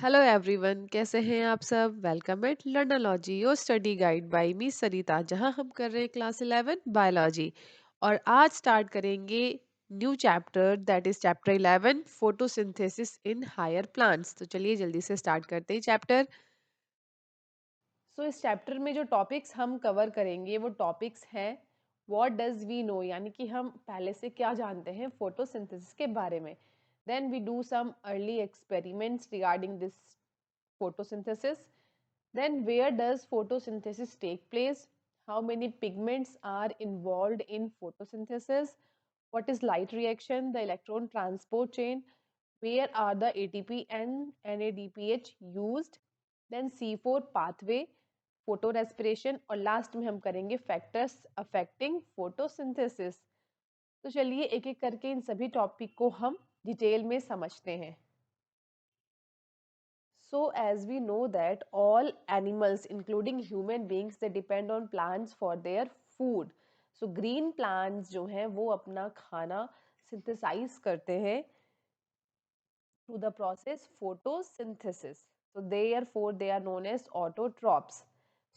Hello everyone, कैसे हैं आप सब। Welcome at Learnology your study guide by me Sarita, जहां हम कर रहे हैं क्लास 11 बायोलॉजी। और आज स्टार्ट करेंगे new chapter, that is chapter 11 photosynthesis in higher plants. तो चलिए जल्दी से स्टार्ट करते हैं चैप्टर। इस चैप्टर में जो टॉपिक्स हम कवर करेंगे वो टॉपिक्स हैं व्हाट डज वी नो, यानी कि हम पहले से क्या जानते हैं फोटोसिंथेसिस के बारे में। Then we do some early experiments regarding this photosynthesis. Then where does photosynthesis take place? How many pigments are involved in photosynthesis? What is light reaction, the electron transport chain? Where are the ATP and NADPH used? Then C4 pathway, photorespiration, और last में हम करेंगे factors affecting photosynthesis. तो चलिए एक एक करके इन सभी टॉपिक को हम डिटेल में समझते हैं। So as we know that all animals including human beings they depend on plants for their food. So green plants जो हैं वो अपना खाना synthesize करते हैं through the process photosynthesis. So therefore they are known as autotrophs.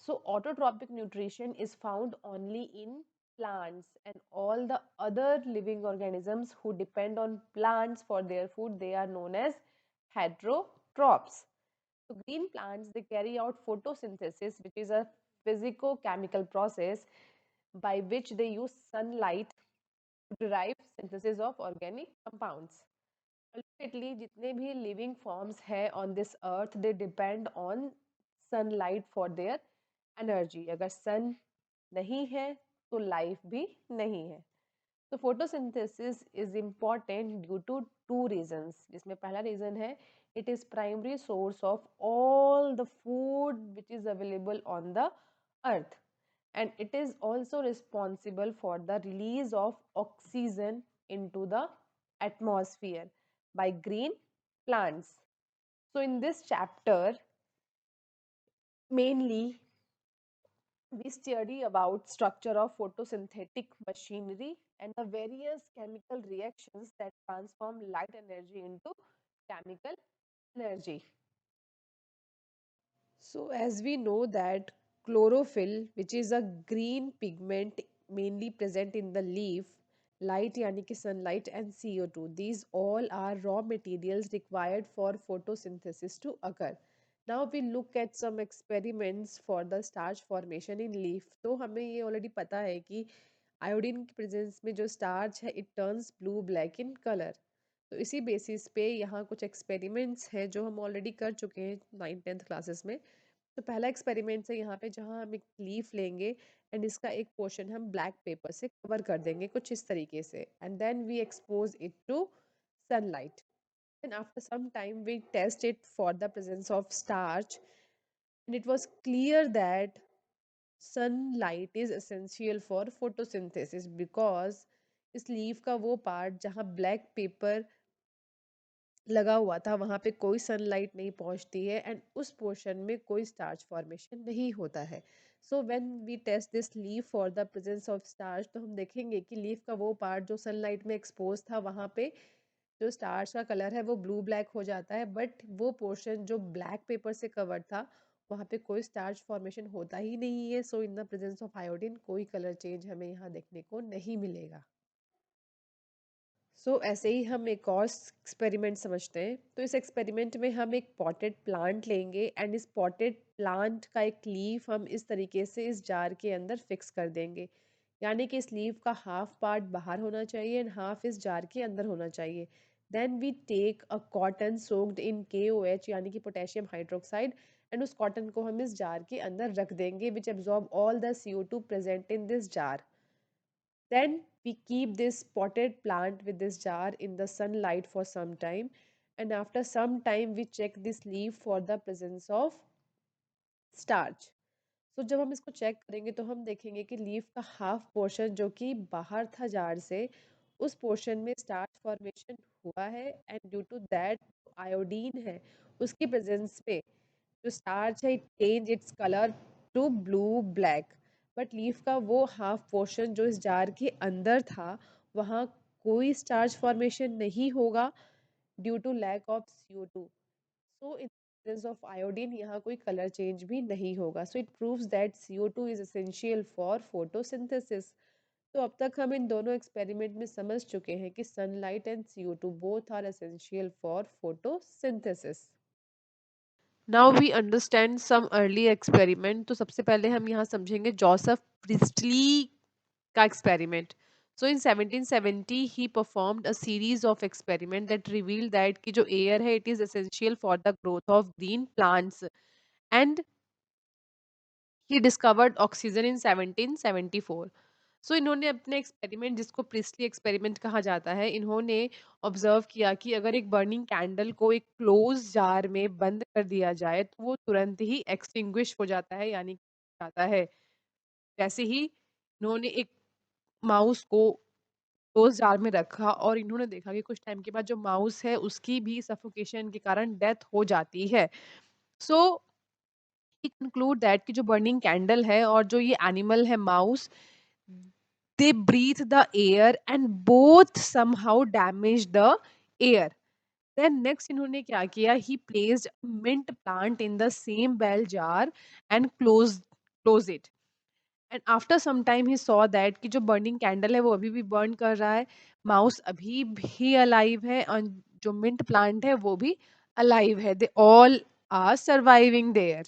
So autotrophic nutrition is found only in plants, and all the other living organisms who depend on plants for their food they are known as heterotrophs. So green plants they carry out photosynthesis, which is a physico-chemical process by which they use sunlight to derive synthesis of organic compounds. Ultimately, जितने भी living forms है on this earth they depend on sunlight for their energy. अगर sun नहीं है तो life भी नहीं है. So photosynthesis is important due to two reasons. जिसमें पहला reason है it is primary source of all the food which is available on the earth, and it is also responsible for the release of oxygen into the atmosphere by green plants. So in this chapter mainly we study about structure of photosynthetic machinery and the various chemical reactions that transform light energy into chemical energy. So as we know that chlorophyll, which is a green pigment mainly present in the leaf, light yani ki sunlight and CO2, these all are raw materials required for photosynthesis to occur. Now we look at some experiments for the starch formation in leaf. तो हमें ये already पता है कि iodine की presence में जो starch है it turns blue black in colour. तो इसी बेसिस पे यहाँ कुछ एक्सपेरिमेंट्स हैं जो हम ऑलरेडी कर चुके हैं 9th-10th क्लासेस में। तो पहला एक्सपेरिमेंट है यहाँ पे जहाँ हम एक लीफ लेंगे एंड इसका एक पोर्शन हम ब्लैक पेपर से कवर कर देंगे कुछ इस तरीके से, and then we expose it to sunlight, and after some time we test it for the presence of starch, and it was clear that sunlight is essential for photosynthesis because इस leaf का वो part जहाँ black pepper लगा हुआ था वहाँ पे कोई सनलाइट नहीं पहुँचती है एंड उस पोर्शन में कोई स्टार्च फॉर्मेशन नहीं होता है। So when we test this leaf for the presence of starch तो हम देखेंगे कि लीफ का वो पार्ट जो सनलाइट में एक्सपोज था वहाँ पे जो स्टार्च का कलर है वो ब्लू ब्लैक हो जाता है, बट वो पोर्शन जो ब्लैक पेपर से कवर्ड था वहाँ पे कोई स्टार्च फॉर्मेशन होता ही नहीं है। So in the presence of iodine कोई कलर चेंज हमें यहाँ देखने को नहीं मिलेगा। ऐसे ही हम एक और एक्सपेरिमेंट समझते हैं। तो इस एक्सपेरिमेंट में हम एक पॉटेड प्लांट लेंगे एंड इस पॉटेड प्लांट का एक लीफ हम इस तरीके से इस जार के अंदर फिक्स कर देंगे, यानी कि इस लीफ का हाफ पार्ट बाहर होना चाहिए एंड हाफ इस जार के अंदर होना चाहिए। Then we take a cotton soaked in KOH यानी कि पोटेशियम हाइड्रोक्साइड, एंड उस कॉटन को हम इस जार के अंदर रख देंगे which absorb all the CO2 present in this jar. Then we keep this potted plant with this jar in the sunlight for some time, and after some time we check this leaf for the presence of starch. So जब हम इसको check करेंगे तो हम देखेंगे कि leaf का half portion जो कि बाहर था जार से उस पोर्शन में स्टार्च फॉर्मेशन हुआ है, and due to that iodine है उसकी प्रेजेंस पे जो स्टार्च है it change its colour to blue black, but leaf का वो हाफ पोर्शन जो इस जार के अंदर था वहाँ कोई स्टार्च फॉर्मेशन नहीं होगा due to lack of CO2। So presence of iodine यहाँ कोई कलर चेंज भी नहीं होगा. So it proves that CO2 is essential for photosynthesis. तो अब तक हम इन दोनों एक्सपेरिमेंट में समझ चुके हैं कि sunlight and CO2 both are essential for photosynthesis. Now we understand some early experiment. तो सबसे पहले हम यहाँ समझेंगे जोसेफ प्रिस्टली का experiment. So in 1770 he performed a series of experiment that revealed that कि जो air है it is essential for the growth of green plants, and he discovered oxygen in 1774. सो इन्होंने अपने एक्सपेरिमेंट, जिसको प्रिस्टली एक्सपेरिमेंट कहा जाता है, इन्होंने ऑब्जर्व किया कि अगर एक बर्निंग कैंडल को एक क्लोज जार में बंद कर दिया जाए तो वो तुरंत ही एक्सटिंग्विश हो जाता है, यानी जाता है. जैसे ही इन्होंने एक माउस को क्लोज जार में रखा और इन्होंने देखा कि कुछ टाइम के बाद जो माउस है उसकी भी सफोकेशन के कारण डेथ हो जाती है. सो ही कंक्लूड दैट कि जो बर्निंग कैंडल है और जो ये एनिमल है mouse, they breathe the air and both somehow damage the air. Then next इन्होंने क्या किया, he placed mint plant in the same bell jar and close it. And after some time he saw that कि जो burning candle है वो अभी भी burn कर रहा है, mouse अभी भी alive है और जो mint plant है वो भी alive है. They all are surviving there.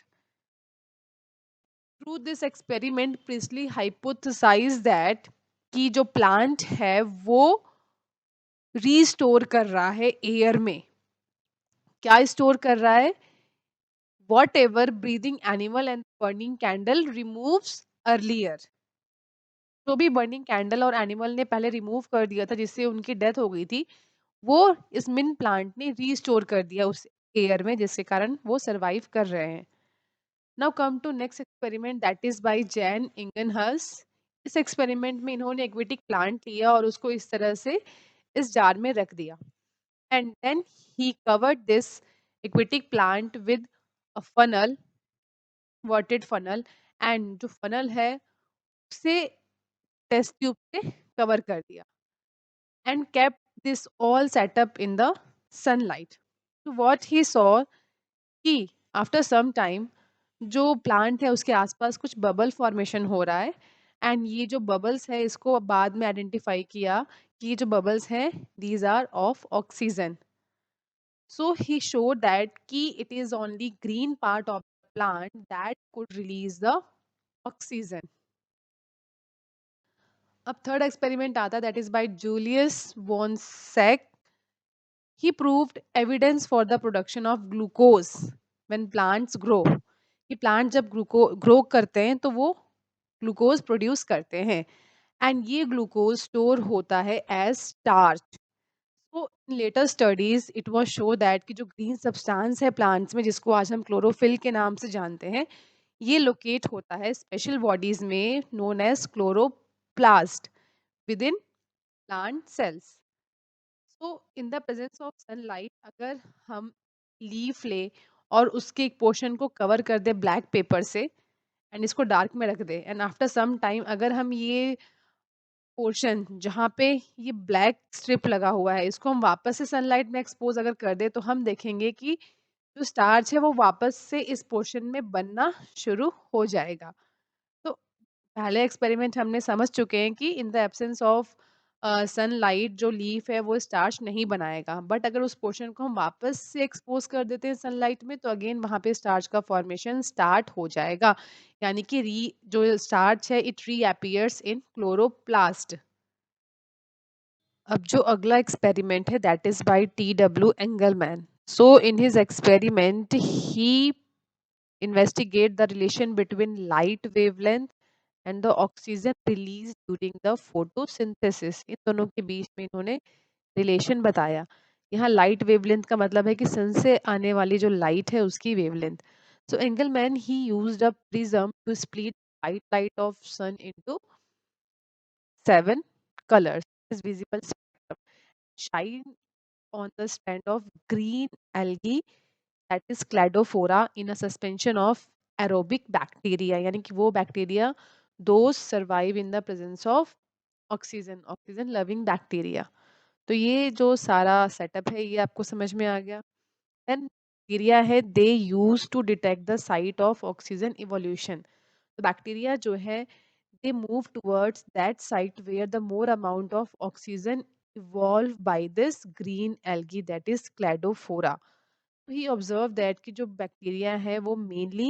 Through this experiment, Priestley hypothesized that कि जो प्लांट है वो रीस्टोर कर रहा है एयर में. क्या स्टोर कर रहा है? What ever breathing animal and burning candle removes earlier. जो भी बर्निंग कैंडल और एनिमल ने पहले रिमूव कर दिया था जिससे उनकी डेथ हो गई थी, वो इस मिन प्लांट ने रीस्टोर कर दिया उस एयर में, जिसके कारण वो सरवाइव कर रहे हैं. Now come to next experiment, that is by Jan Ingenhousz. इस एक्सपेरिमेंट में इन्होंने एक्वेटिक प्लांट लिया और उसको इस तरह से इस जार में रख दिया, and then he covered this aquatic plant with a funnel, watered funnel, and जो funnel है उसे टेस्ट ट्यूब से कवर कर दिया, and kept this all set up in the sunlight. So what he saw कि after some time जो plant है उसके आसपास कुछ बबल फॉर्मेशन हो रहा है, एंड ये जो बबल्स है इसको बाद में आइडेंटिफाई किया कि ये जो बबल्स हैं these are of oxygen. So he showed that key it is only green part of the plant that could release the oxygen. अब थर्ड एक्सपेरिमेंट आता है, that is by Julius von Sachs. He proved evidence for the production of glucose when plants grow. कि plant जब grow करते हैं तो वो glucose produce करते हैं, एंड ये ग्लूकोज स्टोर होता है एज स्टार्च. तो in later studies it was show that कि जो ग्रीन सब्सटेंस है प्लांट्स में, जिसको आज हम क्लोरोफिल के नाम से जानते हैं, ये लोकेट होता है स्पेशल बॉडीज में known as chloroplast within plant cells. So in the presence of sunlight अगर हम लीफ ले और उसके एक पोर्शन को कवर कर दे ब्लैक पेपर से एंड इसको डार्क में रख दे, एंड आफ्टर सम टाइम अगर हम ये पोर्शन जहाँ पे ये ब्लैक स्ट्रिप लगा हुआ है इसको हम वापस से सनलाइट में एक्सपोज अगर कर दे, तो हम देखेंगे कि जो स्टार्च है वो वापस से इस पोर्शन में बनना शुरू हो जाएगा. तो पहले एक्सपेरिमेंट हमने समझ चुके हैं कि in the absence of sunlight जो लीफ है वो स्टार्च नहीं बनाएगा, बट अगर उस पोर्शन को हम वापस से एक्सपोज कर देते हैं सनलाइट में तो अगेन वहाँ पे स्टार्च का फॉर्मेशन स्टार्ट हो जाएगा, यानी कि री जो स्टार्च है इट री अपीयर्स इन क्लोरोप्लास्ट. अब जो अगला एक्सपेरिमेंट है that is bye T.W. Engelmann. So in his experiment he investigate the relation between light wavelength and the oxygen released during the photosynthesis. इन दोनों के बीच में इन्होंने रिलेशन बताया. यहाँ लाइट वेवलेंथ का मतलब है कि सन से आने वाली जो लाइट है उसकी wavelength. So Engelmann he used a prism to split white light of sun into 7 colors. Is visible spectrum shine on the stand of green algae, that is cladophora, in a suspension of aerobic bacteria. यानी कि वो bacteria those survive in the presence of oxygen loving bacteria. तो ये जो सारा setup है ये आपको समझ में आ गया. देन बैक्टीरिया है they use to detect the site of oxygen evolution. तो बैक्टीरिया जो है they move towards that site where the more amount of oxygen evolved by this green algae, that is cladophora. तो he observed that कि जो bacteria है वो mainly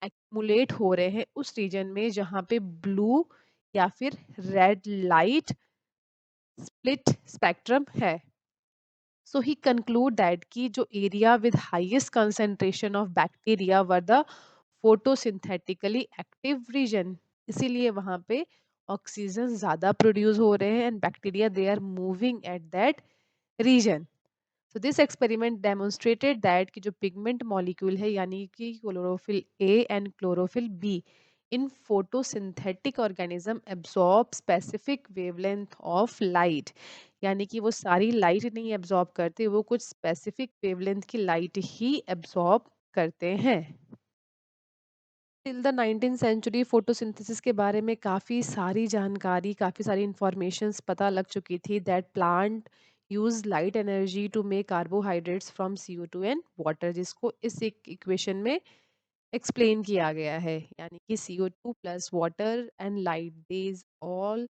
accumulate हो रहे हैं उस रीजन में जहाँ पे ब्लू या फिर रेड लाइट स्प्लिट स्पेक्ट्रम है। So he conclude that कि जो area with highest concentration of bacteria were the photosynthetically active region, इसीलिए वहाँ पे ऑक्सीजन ज़्यादा प्रोड्यूस हो रहे हैं and bacteria they are moving at that region. So this experiment demonstrated that कि जो पिगमेंट मॉलिक्यूल है यानी कि chlorophyll a and chlorophyll b in photosynthetic organism absorb specific wavelength of light, यानी कि वो सारी लाइट नहीं एब्जॉर्ब करते, वो कुछ स्पेसिफिक वेवलेंथ की लाइट ही एब्जॉर्ब करते हैं। Till the 19th century photosynthesis के बारे में काफ़ी सारी जानकारी, काफ़ी सारी इंफॉर्मेशंस पता लग चुकी थी that plant use light energy to make carbohydrates from CO2 and water, जिसको इस एक इक्वेशन में एक्सप्लेन किया गया है, यानी कि CO2 plus water and light these all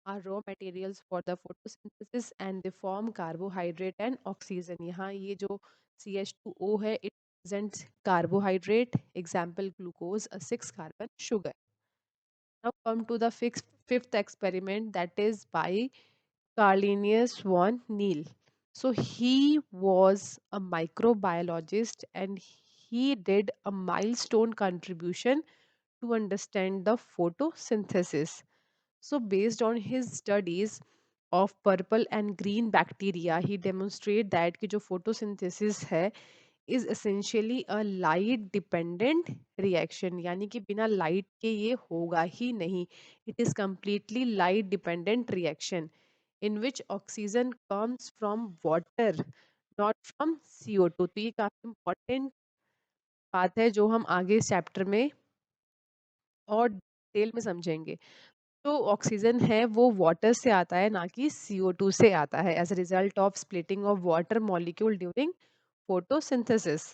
are raw materials for the photosynthesis and they form carbohydrate and oxygen। यहाँ ये जो CH2O है it represents carbohydrate, example glucose, a 6 carbon sugar। Now come to the fifth experiment, that is by Carlinus von Neil। So he was a microbiologist and he did a milestone contribution to understand the photosynthesis। So based on his studies of purple and green bacteria, he demonstrate that कि जो photosynthesis है is essentially a light dependent reaction, यानी कि बिना light के ये होगा ही नहीं। It is completely light dependent reaction in which oxygen comes from water, not from CO2। तो ये काफी important बात है जो हम आगे चैप्टर में और डिटेल में समझेंगे। जो ऑक्सीजन है वो वाटर से आता है ना कि CO2 से आता है as a result of splitting of water molecule during photosynthesis.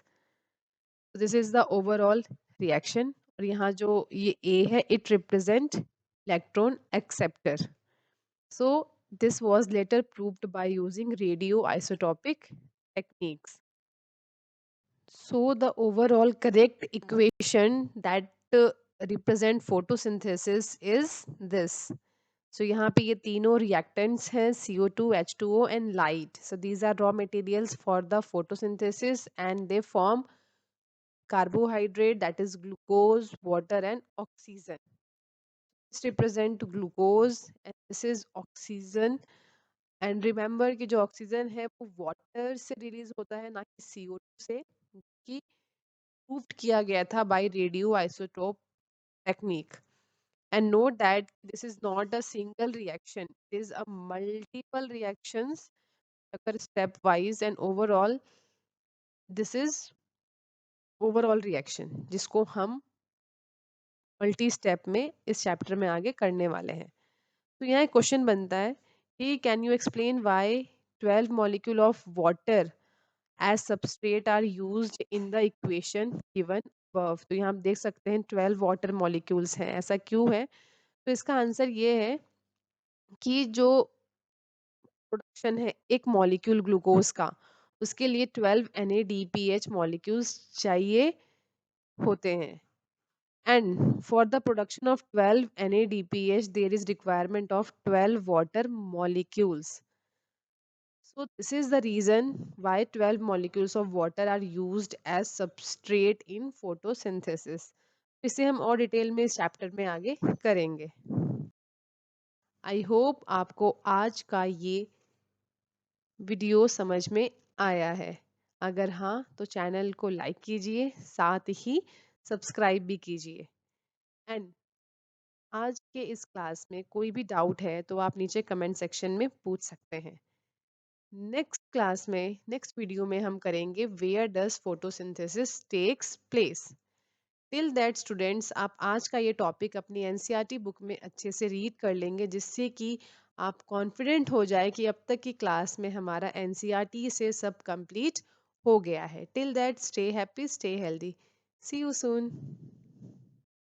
This is the overall reaction. और यहाँ जो ये ए है it represent electron acceptor. So this was later proved by using radioisotopic techniques। So the overall correct equation that represent photosynthesis is this। So यहाँ पे ये तीनों reactants हैं CO2, H2O and light। So these are raw materials for the photosynthesis and they form carbohydrate, that is glucose, water and oxygen। This represent glucose and this is oxygen। And remember कि जो oxygen है वो water से release होता है ना कि CO2 से, कि proved किया गया था by radioisotope technique। And note that this is not a single reaction, it is a multiple reactions occur stepwise and overall this is overall reaction जिसको हम मल्टी स्टेप में इस चैप्टर में आगे करने वाले हैं। तो यहाँ एक क्वेश्चन बनता है कि can you explain why 12 molecule of water as substrate are used in the equation given above. तो यहाँ आप देख सकते हैं 12 वाटर मॉलिक्यूल्स हैं, ऐसा क्यों है? तो इसका आंसर ये है कि जो प्रोडक्शन है एक मॉलिक्यूल ग्लूकोज का, उसके लिए 12 NADPH मॉलिक्यूल्स चाहिए होते हैं। And for the production of 12 NADPH there is requirement of 12 water molecules. So this is the reason why 12 molecules of water are used as substrate in photosynthesis। इसे हम और detail में इस चैप्टर में आगे करेंगे। आई होप आपको आज का ये वीडियो समझ में आया है। अगर हाँ तो चैनल को लाइक कीजिए, साथ ही सब्सक्राइब भी कीजिए। एंड आज के इस क्लास में कोई भी डाउट है तो आप नीचे कमेंट सेक्शन में पूछ सकते हैं। नेक्स्ट क्लास में, नेक्स्ट वीडियो में हम करेंगे where does photosynthesis takes place. Till that students, आप आज का ये टॉपिक अपनी NCERT बुक में अच्छे से रीड कर लेंगे जिससे कि आप कॉन्फिडेंट हो जाए कि अब तक की क्लास में हमारा NCERT से सब कंप्लीट हो गया है। Till that, stay happy, stay healthy. See you soon.